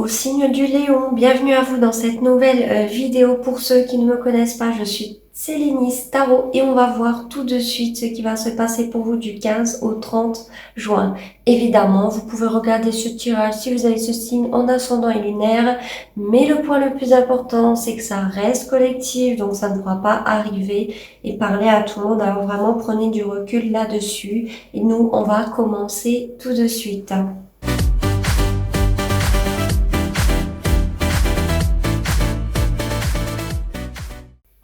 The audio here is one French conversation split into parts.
au signe du Lion, bienvenue à vous dans cette nouvelle vidéo. Pour ceux qui ne me connaissent pas, je suis Célinis Tarot et on va voir tout de suite ce qui va se passer pour vous du 15 au 30 juin. Évidemment, vous pouvez regarder ce tirage si vous avez ce signe en ascendant et lunaire, mais le point le plus important, c'est que ça reste collectif, donc ça ne pourra pas arriver et parler à tout le monde. Alors vraiment, prenez du recul là-dessus et nous, on va commencer tout de suite.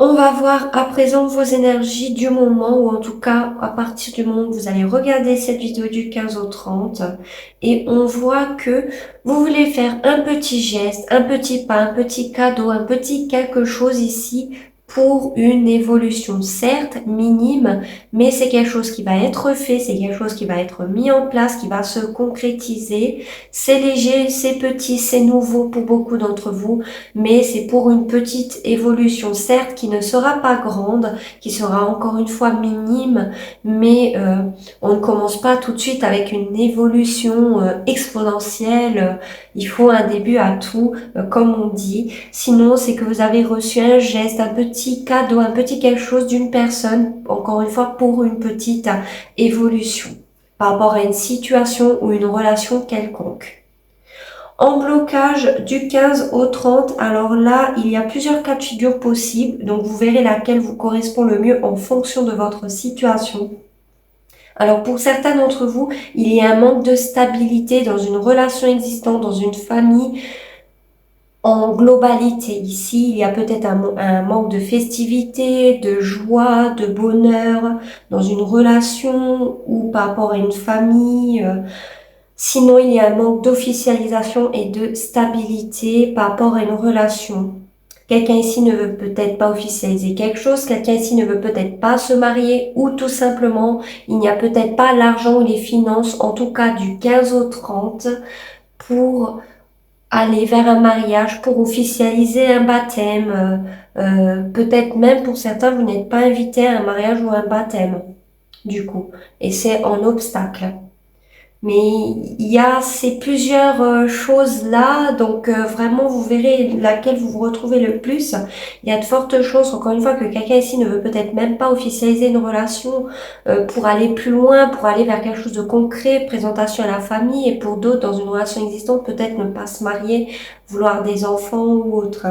On va voir à présent vos énergies du moment, ou en tout cas à partir du moment où vous allez regarder cette vidéo du 15 au 30, et on voit que vous voulez faire un petit geste, un petit pas, un petit cadeau, un petit quelque chose ici pour une évolution, certes minime, mais c'est quelque chose qui va être fait, c'est quelque chose qui va être mis en place, qui va se concrétiser. C'est léger, c'est petit, c'est nouveau pour beaucoup d'entre vous, mais c'est pour une petite évolution, certes qui ne sera pas grande, qui sera encore une fois minime, mais on ne commence pas tout de suite avec une évolution exponentielle. Il faut un début à tout, comme on dit. Sinon, c'est que vous avez reçu un geste, un petit cadeau, un petit quelque chose d'une personne, encore une fois pour une petite évolution par rapport à une situation ou une relation quelconque. En blocage du 15 au 30, alors là, il y a plusieurs cas de figure possibles, donc vous verrez laquelle vous correspond le mieux en fonction de votre situation. Alors pour certains d'entre vous, il y a un manque de stabilité dans une relation existante, dans une famille en globalité. Ici, il y a peut-être un manque de festivité, de joie, de bonheur dans une relation ou par rapport à une famille. Sinon, il y a un manque d'officialisation et de stabilité par rapport à une relation. Quelqu'un ici ne veut peut-être pas officialiser quelque chose, quelqu'un ici ne veut peut-être pas se marier, ou tout simplement, il n'y a peut-être pas l'argent ou les finances, en tout cas du 15 au 30, pour aller vers un mariage, pour officialiser un baptême. Peut-être même pour certains, vous n'êtes pas invité à un mariage ou un baptême, du coup, et c'est en obstacle. Mais il y a ces plusieurs choses là, donc vraiment vous verrez laquelle vous vous retrouvez le plus. Il y a de fortes chances, encore une fois, que quelqu'un ici ne veut peut-être même pas officialiser une relation pour aller plus loin, pour aller vers quelque chose de concret, présentation à la famille, et pour d'autres, dans une relation existante, peut-être ne pas se marier, vouloir des enfants ou autre.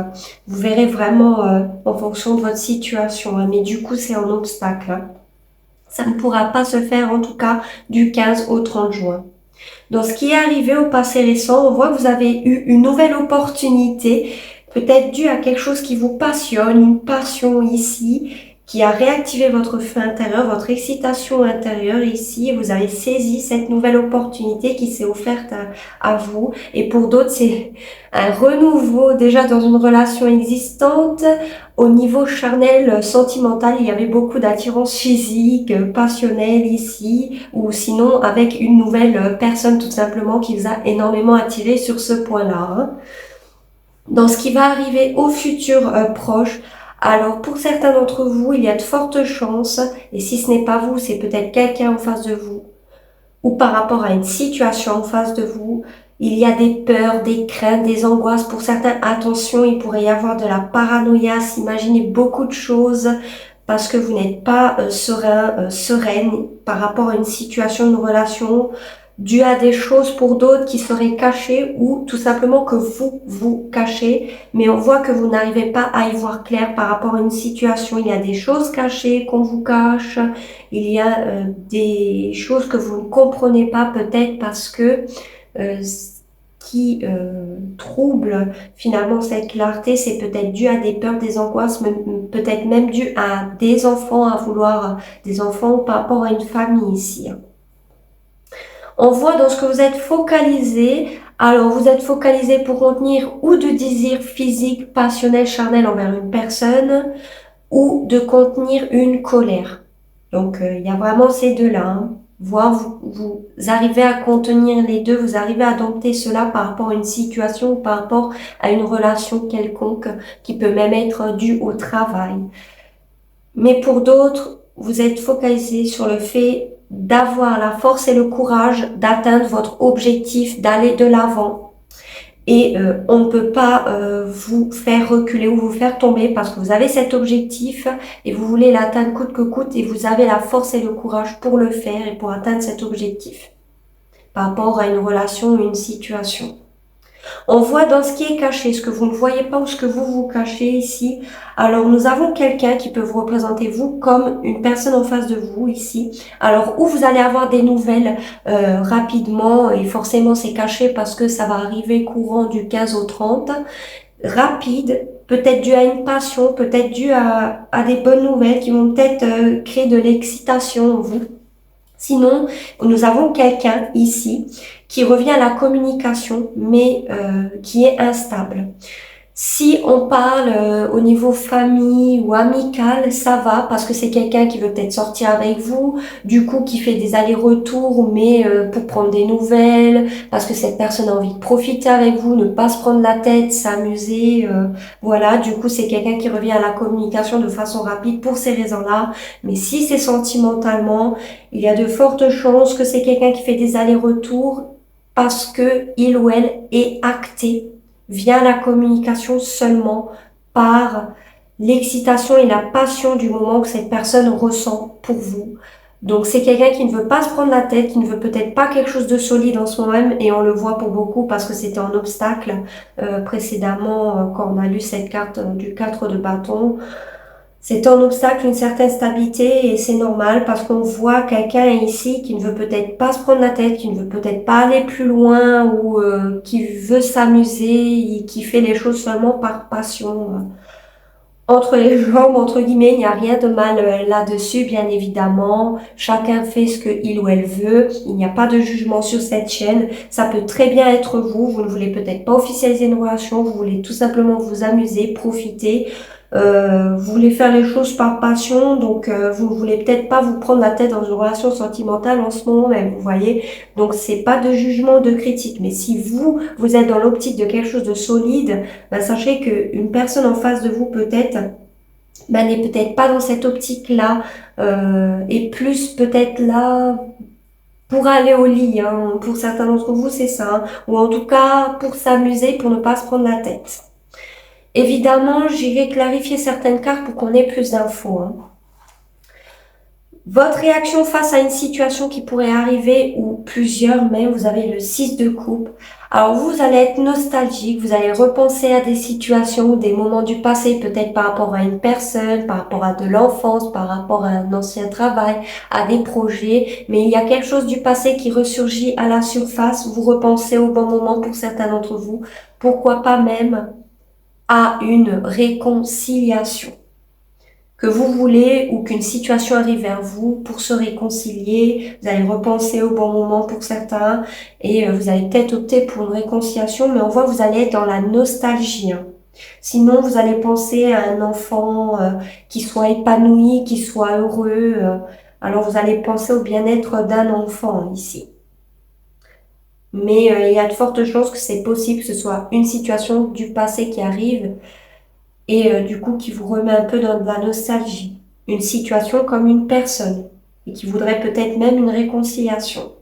Vous verrez vraiment en fonction de votre situation, hein, mais du coup c'est un obstacle. Hein. Ça ne pourra pas se faire en tout cas du 15 au 30 juin. Dans ce qui est arrivé au passé récent, on voit que vous avez eu une nouvelle opportunité, peut-être due à quelque chose qui vous passionne, une passion ici, qui a réactivé votre feu intérieur, votre excitation intérieure ici. Vous avez saisi cette nouvelle opportunité qui s'est offerte à vous. Et pour d'autres, c'est un renouveau déjà dans une relation existante. Au niveau charnel, sentimental, il y avait beaucoup d'attirance physique, passionnelle ici, ou sinon avec une nouvelle personne tout simplement qui vous a énormément attiré sur ce point-là. Hein. Dans ce qui va arriver au futur proche, alors pour certains d'entre vous, il y a de fortes chances, et si ce n'est pas vous, c'est peut-être quelqu'un en face de vous, ou par rapport à une situation en face de vous, il y a des peurs, des craintes, des angoisses. Pour certains, attention, il pourrait y avoir de la paranoïa, s'imaginer beaucoup de choses parce que vous n'êtes pas sereine par rapport à une situation, une relation, dû à des choses pour d'autres qui seraient cachées ou tout simplement que vous cachez, mais on voit que vous n'arrivez pas à y voir clair par rapport à une situation. Il y a des choses cachées qu'on vous cache, il y a des choses que vous ne comprenez pas peut-être parce que qui trouble finalement cette clarté, c'est peut-être dû à des peurs, des angoisses, peut-être même dû à des enfants, à vouloir des enfants par rapport à une famille ici. On voit dans ce que vous êtes focalisé. Alors, vous êtes focalisé pour contenir ou de désirs physiques, passionnels, charnels envers une personne ou de contenir une colère. Donc, il y a vraiment ces deux-là. Hein. Voir, vous arrivez à contenir les deux, vous arrivez à dompter cela par rapport à une situation ou par rapport à une relation quelconque qui peut même être due au travail. Mais pour d'autres, vous êtes focalisé sur le fait d'avoir la force et le courage d'atteindre votre objectif, d'aller de l'avant. et on ne peut pas vous faire reculer ou vous faire tomber parce que vous avez cet objectif et vous voulez l'atteindre coûte que coûte et vous avez la force et le courage pour le faire et pour atteindre cet objectif par rapport à une relation ou une situation. On voit dans ce qui est caché, ce que vous ne voyez pas ou ce que vous cachez ici. Alors, nous avons quelqu'un qui peut vous représenter, vous, comme une personne en face de vous, ici. Alors, où vous allez avoir des nouvelles rapidement, et forcément c'est caché parce que ça va arriver courant du 15 au 30. Rapide, peut-être dû à une passion, peut-être dû à des bonnes nouvelles qui vont peut-être créer de l'excitation en vous. Sinon, nous avons quelqu'un ici qui revient à la communication, mais qui est instable. Si on parle au niveau famille ou amical, ça va parce que c'est quelqu'un qui veut peut-être sortir avec vous, du coup qui fait des allers-retours, mais pour prendre des nouvelles, parce que cette personne a envie de profiter avec vous, ne pas se prendre la tête, s'amuser, voilà. Du coup, c'est quelqu'un qui revient à la communication de façon rapide pour ces raisons-là. Mais si c'est sentimentalement, il y a de fortes chances que c'est quelqu'un qui fait des allers-retours parce que il ou elle est acté via la communication seulement par l'excitation et la passion du moment que cette personne ressent pour vous. Donc c'est quelqu'un qui ne veut pas se prendre la tête, qui ne veut peut-être pas quelque chose de solide en ce moment même, et on le voit pour beaucoup parce que c'était un obstacle précédemment quand on a lu cette carte du 4 de bâton. C'est un obstacle, une certaine stabilité et c'est normal parce qu'on voit quelqu'un ici qui ne veut peut-être pas se prendre la tête, qui ne veut peut-être pas aller plus loin ou qui veut s'amuser et qui fait les choses seulement par passion. Entre les jambes, entre guillemets, il n'y a rien de mal là-dessus, bien évidemment. Chacun fait ce qu'il ou elle veut. Il n'y a pas de jugement sur cette chaîne. Ça peut très bien être vous. Vous ne voulez peut-être pas officialiser une relation. Vous voulez tout simplement vous amuser, profiter. Vous voulez faire les choses par passion, donc vous ne voulez peut-être pas vous prendre la tête dans une relation sentimentale en ce moment même, vous voyez. Donc c'est pas de jugement, de critique, mais si vous êtes dans l'optique de quelque chose de solide, ben, sachez que une personne en face de vous peut-être n'est peut-être pas dans cette optique-là et plus peut-être là pour aller au lit. Hein. Pour certains d'entre vous, c'est ça, hein. Ou en tout cas pour s'amuser, pour ne pas se prendre la tête. Évidemment, j'irai clarifier certaines cartes pour qu'on ait plus d'infos. Hein. Votre réaction face à une situation qui pourrait arriver, ou plusieurs même, vous avez le 6 de coupe. Alors vous allez être nostalgique, vous allez repenser à des situations ou des moments du passé, peut-être par rapport à une personne, par rapport à de l'enfance, par rapport à un ancien travail, à des projets. Mais il y a quelque chose du passé qui ressurgit à la surface, vous repensez au bon moment pour certains d'entre vous. Pourquoi pas même à une réconciliation que vous voulez ou qu'une situation arrive vers vous pour se réconcilier. Vous allez repenser au bon moment pour certains et vous allez peut-être opter pour une réconciliation, mais on voit que vous allez être dans la nostalgie. Hein. Sinon, vous allez penser à un enfant qui soit épanoui, qui soit heureux. Alors, vous allez penser au bien-être d'un enfant ici. Mais il y a de fortes chances que c'est possible que ce soit une situation du passé qui arrive et du coup qui vous remet un peu dans de la nostalgie. Une situation comme une personne et qui voudrait peut-être même une réconciliation.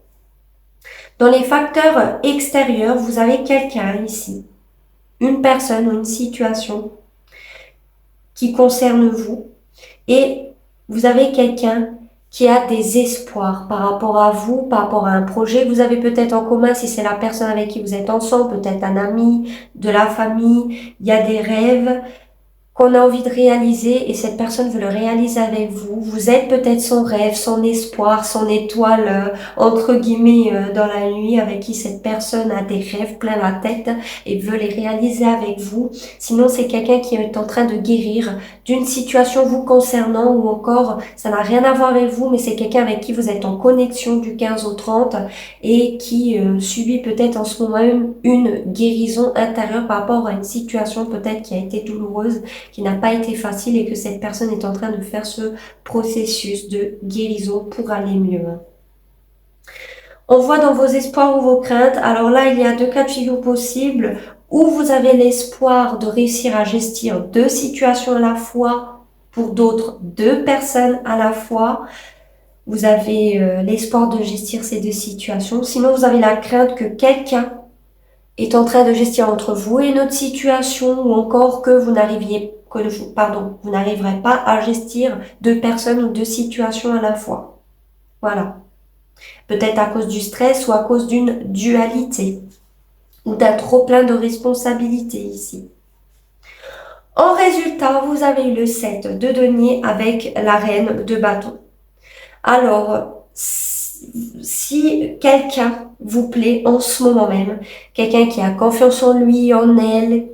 Dans les facteurs extérieurs, vous avez quelqu'un ici, une personne ou une situation qui concerne vous et vous avez quelqu'un qui a des espoirs par rapport à vous, par rapport à un projet que vous avez peut-être en commun, si c'est la personne avec qui vous êtes ensemble, peut-être un ami, de la famille, il y a des rêves qu'on a envie de réaliser et cette personne veut le réaliser avec vous. Vous êtes peut-être son rêve, son espoir, son étoile, entre guillemets, dans la nuit avec qui cette personne a des rêves plein la tête et veut les réaliser avec vous. Sinon, c'est quelqu'un qui est en train de guérir d'une situation vous concernant ou encore, ça n'a rien à voir avec vous, mais c'est quelqu'un avec qui vous êtes en connexion du 15 au 30 et qui subit peut-être en ce moment une guérison intérieure par rapport à une situation peut-être qui a été douloureuse, qui n'a pas été facile et que cette personne est en train de faire ce processus de guérison pour aller mieux. On voit dans vos espoirs ou vos craintes, alors là il y a deux cas de figure possibles, où vous avez l'espoir de réussir à gestir deux situations à la fois, pour d'autres deux personnes à la fois. Vous avez l'espoir de gestir ces deux situations, sinon vous avez la crainte que quelqu'un est en train de gestionner entre vous et notre situation, ou encore que vous n'arriverez pas à gestir deux personnes ou deux situations à la fois. Voilà. Peut-être à cause du stress ou à cause d'une dualité ou d'un trop plein de responsabilités ici. En résultat, vous avez eu le 7 de denier avec la reine de bâton. Alors, si quelqu'un vous plaît en ce moment même, quelqu'un qui a confiance en lui, en elle,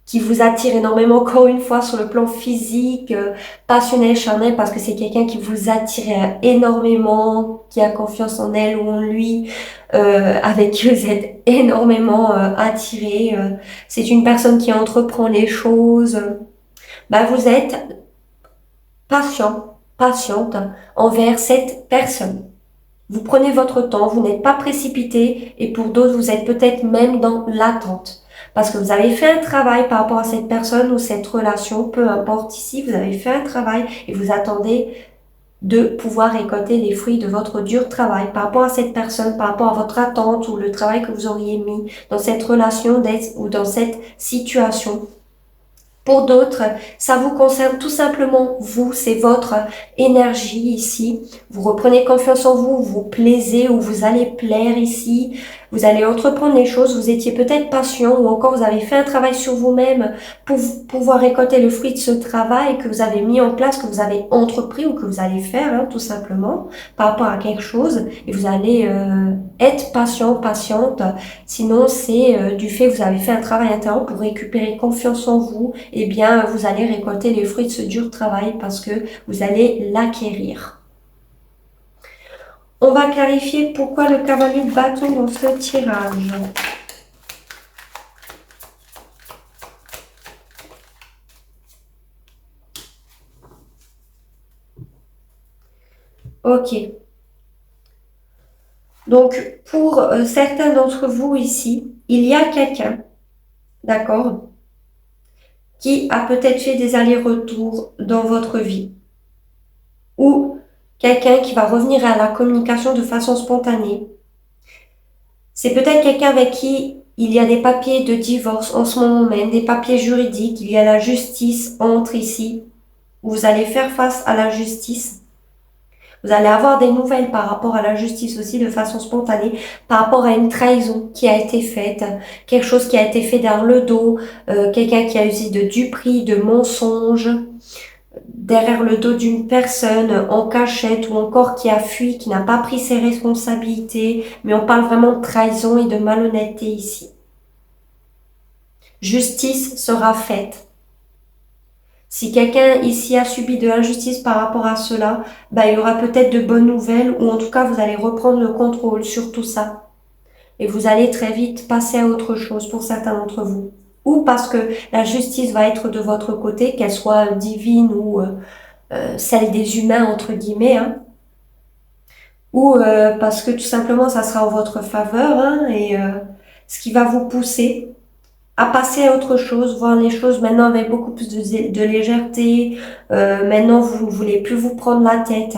qui vous attire énormément, encore une fois, sur le plan physique, passionnel, charnel, parce que c'est quelqu'un qui vous attire énormément, qui a confiance en elle ou en lui, avec qui vous êtes énormément attiré. C'est une personne qui entreprend les choses. Vous êtes patiente envers cette personne. Vous prenez votre temps, vous n'êtes pas précipité, et pour d'autres, vous êtes peut-être même dans l'attente. Parce que vous avez fait un travail par rapport à cette personne ou cette relation, peu importe ici, vous avez fait un travail et vous attendez de pouvoir récolter les fruits de votre dur travail par rapport à cette personne, par rapport à votre attente ou le travail que vous auriez mis dans cette relation ou dans cette situation. Pour d'autres, ça vous concerne tout simplement vous, c'est votre énergie ici. Vous reprenez confiance en vous, vous plaisez ou vous allez plaire ici. Vous allez entreprendre les choses, vous étiez peut-être patient ou encore vous avez fait un travail sur vous-même pour pouvoir récolter le fruit de ce travail que vous avez mis en place, que vous avez entrepris ou que vous allez faire, tout simplement, par rapport à quelque chose. Et vous allez être patiente. Sinon, c'est du fait que vous avez fait un travail intérieur pour récupérer confiance en vous. Eh bien, vous allez récolter les fruits de ce dur travail parce que vous allez l'acquérir. On va clarifier pourquoi le cavalier de bâton dans ce tirage. Ok. Donc, pour certains d'entre vous ici, il y a quelqu'un, d'accord, qui a peut-être fait des allers-retours dans votre vie. Ou quelqu'un qui va revenir à la communication de façon spontanée. C'est peut-être quelqu'un avec qui il y a des papiers de divorce en ce moment même, des papiers juridiques, il y a la justice entre ici, où vous allez faire face à la justice. Vous allez avoir des nouvelles par rapport à la justice aussi de façon spontanée, par rapport à une trahison qui a été faite, quelque chose qui a été fait dans le dos, quelqu'un qui a usé de duperie, de mensonges, derrière le dos d'une personne en cachette ou encore qui a fui, qui n'a pas pris ses responsabilités, mais on parle vraiment de trahison et de malhonnêteté ici. Justice sera faite. Si quelqu'un ici a subi de l'injustice par rapport à cela, il y aura peut-être de bonnes nouvelles ou en tout cas vous allez reprendre le contrôle sur tout ça. Et vous allez très vite passer à autre chose pour certains d'entre vous. Ou parce que la justice va être de votre côté, qu'elle soit divine ou celle des humains entre guillemets, ou parce que tout simplement ça sera en votre faveur et ce qui va vous pousser à passer à autre chose, voir les choses maintenant avec beaucoup plus de légèreté. Maintenant, vous ne voulez plus vous prendre la tête.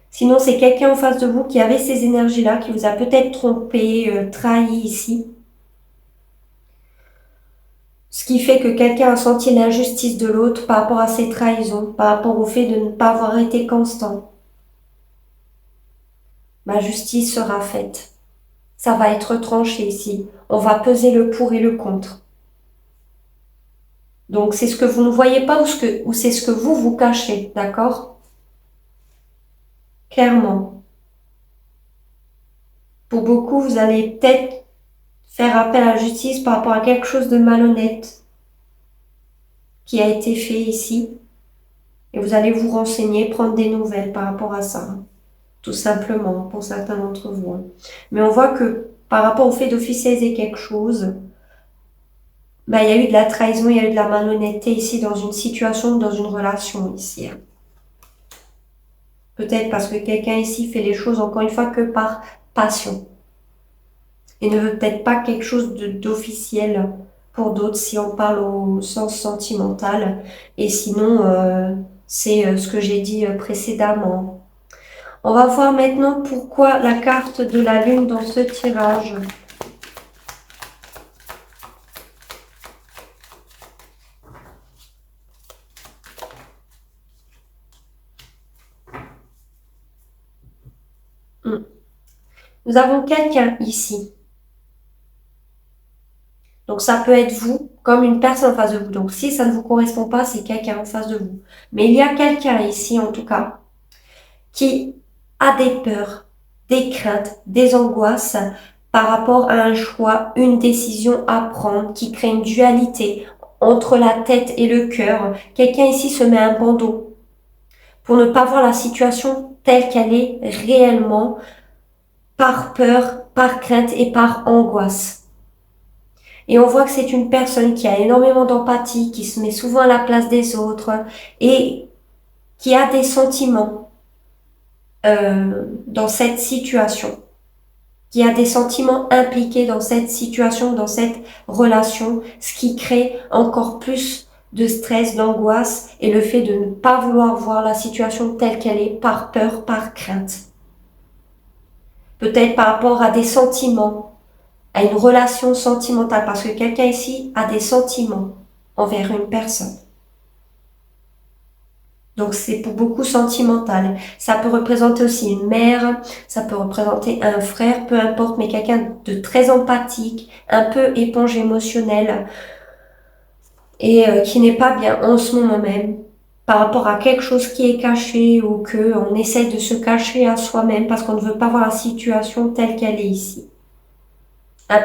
Sinon, c'est quelqu'un en face de vous qui avait ces énergies-là, qui vous a peut-être trompé, trahi ici. Ce qui fait que quelqu'un a senti l'injustice de l'autre par rapport à ses trahisons, par rapport au fait de ne pas avoir été constant. Ma justice sera faite. Ça va être tranché ici. On va peser le pour et le contre. Donc, c'est ce que vous ne voyez pas ou c'est ce que vous cachez, d'accord? Clairement. Pour beaucoup, vous allez peut-être faire appel à la justice par rapport à quelque chose de malhonnête qui a été fait ici. Et vous allez vous renseigner, prendre des nouvelles par rapport à ça. Tout simplement, pour certains d'entre vous. Mais on voit que par rapport au fait d'officialiser quelque chose, il y a eu de la trahison, il y a eu de la malhonnêteté ici dans une situation, dans une relation ici. Peut-être parce que quelqu'un ici fait les choses encore une fois que par passion. Et ne veut peut-être pas quelque chose d'officiel pour d'autres si on parle au sens sentimental. Et sinon, c'est ce que j'ai dit précédemment. On va voir maintenant pourquoi la carte de la lune dans ce tirage. Mm. Nous avons quelqu'un ici. Donc ça peut être vous, comme une personne en face de vous. Donc si ça ne vous correspond pas, c'est quelqu'un en face de vous. Mais il y a quelqu'un ici, en tout cas, qui a des peurs, des craintes, des angoisses par rapport à un choix, une décision à prendre, qui crée une dualité entre la tête et le cœur. Quelqu'un ici se met un bandeau pour ne pas voir la situation telle qu'elle est réellement, par peur, par crainte et par angoisse. Et on voit que c'est une personne qui a énormément d'empathie, qui se met souvent à la place des autres et qui a des sentiments dans cette situation, qui a des sentiments impliqués dans cette situation, dans cette relation, ce qui crée encore plus de stress, d'angoisse et le fait de ne pas vouloir voir la situation telle qu'elle est par peur, par crainte. Peut-être par rapport à des sentiments, à une relation sentimentale, parce que quelqu'un ici a des sentiments envers une personne. Donc c'est pour beaucoup sentimental. Ça peut représenter aussi une mère, ça peut représenter un frère, peu importe, mais quelqu'un de très empathique, un peu éponge émotionnelle et qui n'est pas bien en ce moment même par rapport à quelque chose qui est caché ou que on essaie de se cacher à soi-même parce qu'on ne veut pas voir la situation telle qu'elle est ici.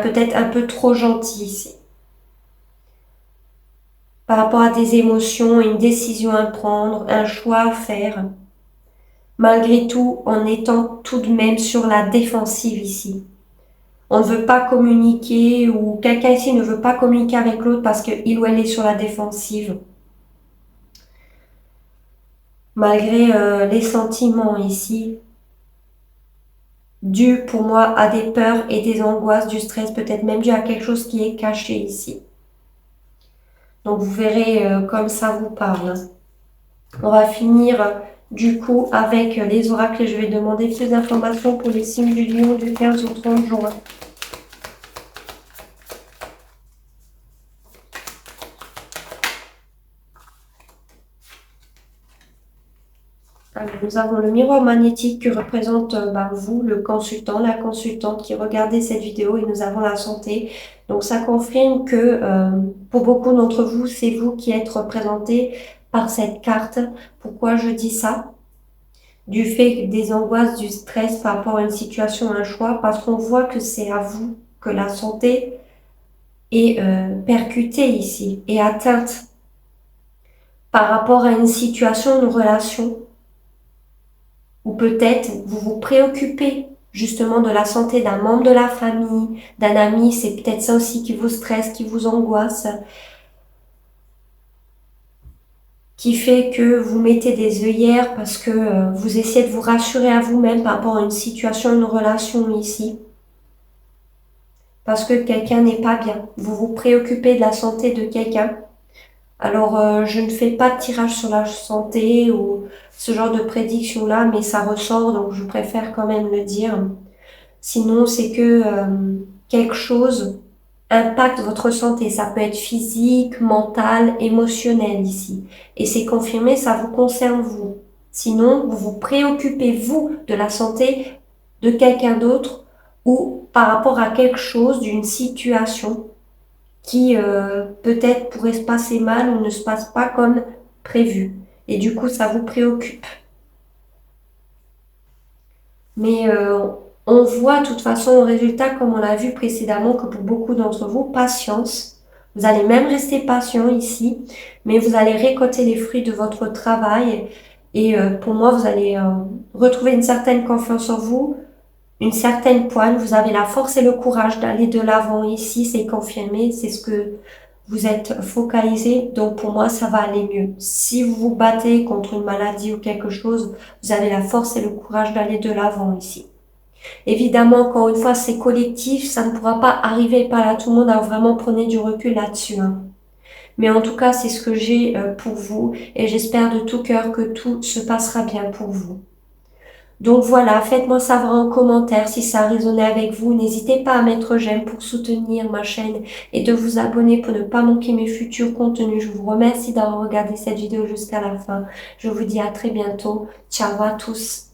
Peut-être un peu trop gentil ici. Par rapport à des émotions, une décision à prendre, un choix à faire. Malgré tout, en étant tout de même sur la défensive ici. On ne veut pas communiquer ou quelqu'un ici ne veut pas communiquer avec l'autre parce qu'il ou elle est sur la défensive. Malgré les sentiments ici, dus pour moi à des peurs et des angoisses, du stress, peut-être même dû à quelque chose qui est caché ici. Donc vous verrez comme ça vous parle. On va finir du coup avec les oracles et je vais demander plus d'informations pour les signes du lion du 15 au 30 juin. Alors, nous avons le miroir magnétique qui représente vous, le consultant, la consultante qui regardez cette vidéo et nous avons la santé. Donc ça confirme que pour beaucoup d'entre vous, c'est vous qui êtes représenté par cette carte. Pourquoi je dis ça? Du fait des angoisses, du stress par rapport à une situation, un choix, parce qu'on voit que c'est à vous que la santé est percutée ici et atteinte par rapport à une situation, une relation. Ou peut-être vous vous préoccupez justement de la santé d'un membre de la famille, d'un ami, c'est peut-être ça aussi qui vous stresse, qui vous angoisse, qui fait que vous mettez des œillères parce que vous essayez de vous rassurer à vous-même par rapport à une situation, une relation ici. Parce que quelqu'un n'est pas bien. Vous vous préoccupez de la santé de quelqu'un. Alors, je ne fais pas de tirage sur la santé ou ce genre de prédiction-là, mais ça ressort, donc je préfère quand même le dire. Sinon, c'est que quelque chose impacte votre santé. Ça peut être physique, mental, émotionnel ici. Et c'est confirmé, ça vous concerne vous. Sinon, vous vous préoccupez, vous, de la santé de quelqu'un d'autre ou par rapport à quelque chose, d'une situation qui peut-être pourrait se passer mal ou ne se passe pas comme prévu. Et du coup, ça vous préoccupe. Mais on voit de toute façon au résultat, comme on l'a vu précédemment, que pour beaucoup d'entre vous, patience. Vous allez même rester patient ici, mais vous allez récolter les fruits de votre travail. Et pour moi, vous allez retrouver une certaine confiance en vous, une certaine poigne. Vous avez la force et le courage d'aller de l'avant ici, c'est confirmé, c'est ce que vous êtes focalisé. Donc pour moi, ça va aller mieux. Si vous vous battez contre une maladie ou quelque chose, vous avez la force et le courage d'aller de l'avant ici. Évidemment, encore une fois, c'est collectif, ça ne pourra pas arriver par là tout le monde, à vraiment prenez du recul là-dessus. Hein. Mais en tout cas, c'est ce que j'ai pour vous et j'espère de tout cœur que tout se passera bien pour vous. Donc voilà, faites-moi savoir en commentaire si ça a résonné avec vous. N'hésitez pas à mettre j'aime pour soutenir ma chaîne et de vous abonner pour ne pas manquer mes futurs contenus. Je vous remercie d'avoir regardé cette vidéo jusqu'à la fin. Je vous dis à très bientôt. Ciao à tous.